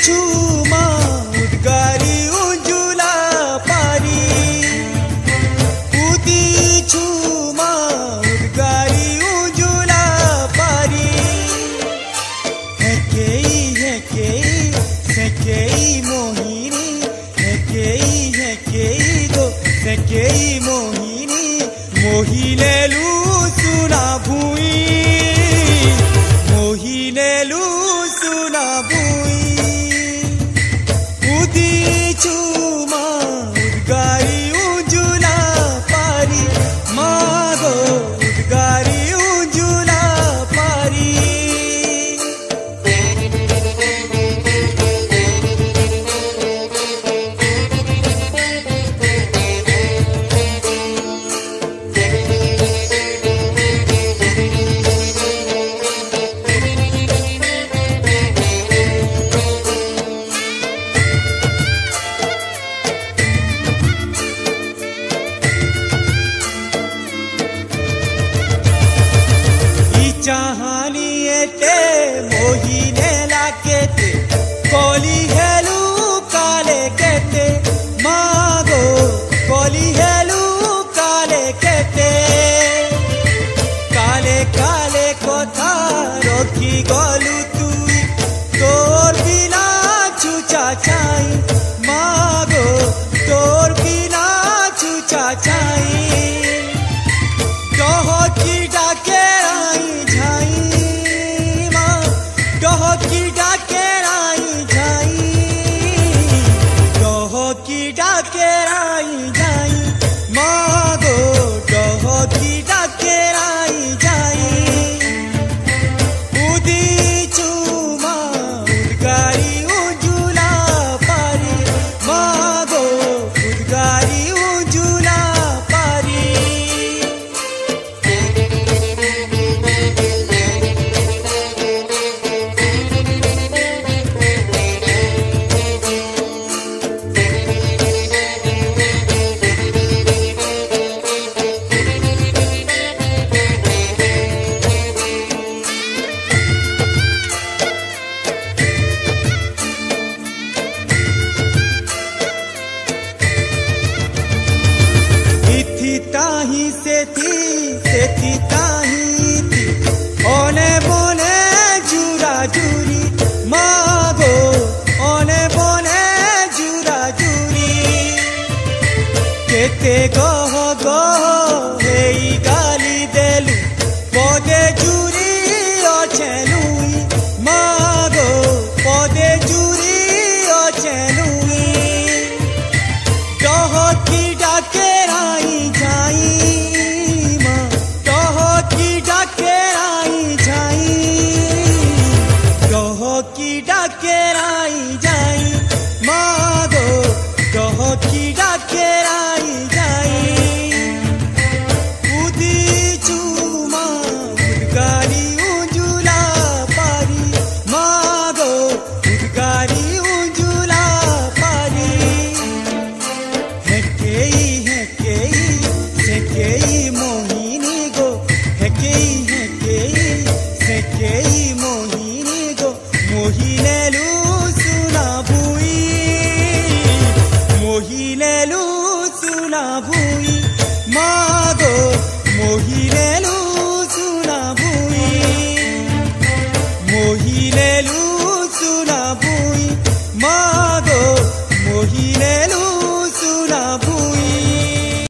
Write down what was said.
छुमा उद्गारी उजुला पारी उदी छुमा उद्गारी उजुला पारी हेकेई मोहिनी हेकेई गो हेकेई मोहिनी मोहिनेलु सुना भुई मोहिनेलु सुना भुई उदी छुमा उद्गारी उजुला पारी मागो उद्गारी उजुला पारी चाहानी एटे मोहिने लाकेते कोली हेलु काले केते मागो कोली हेलु काले केते काले काले कोथा रोकी गलु तुई तोर बिना छुचा चाई मागो तोर बिना छुचा चाई कहो की डाके की डाकेराई जाई मागो डह की डाकेराई जाई उदी छुमा उद्गारी उजुला पारी मागो उद्गारी उजुला पारी ताही से थी ताही थी ओने बोने जुरा जुरी मागो ओने बोने जुरा जुरी केते गह हेई गाली देलु पदे जुरी अछेलुई मागो पदे जुरी अछेलुई डह की डाकेराई की डाकेराई जाई मागो कह की डाकेराई जाई उदी छुमा उद्गारी उजुला पारी मागो उद्गारी उजुला पारी हेकेई मोहिनी गो हेकेई मोहिनी गो मोहिनेलु सुना भुई मोहिनेलु सुना भुई मागो मोहिनेलु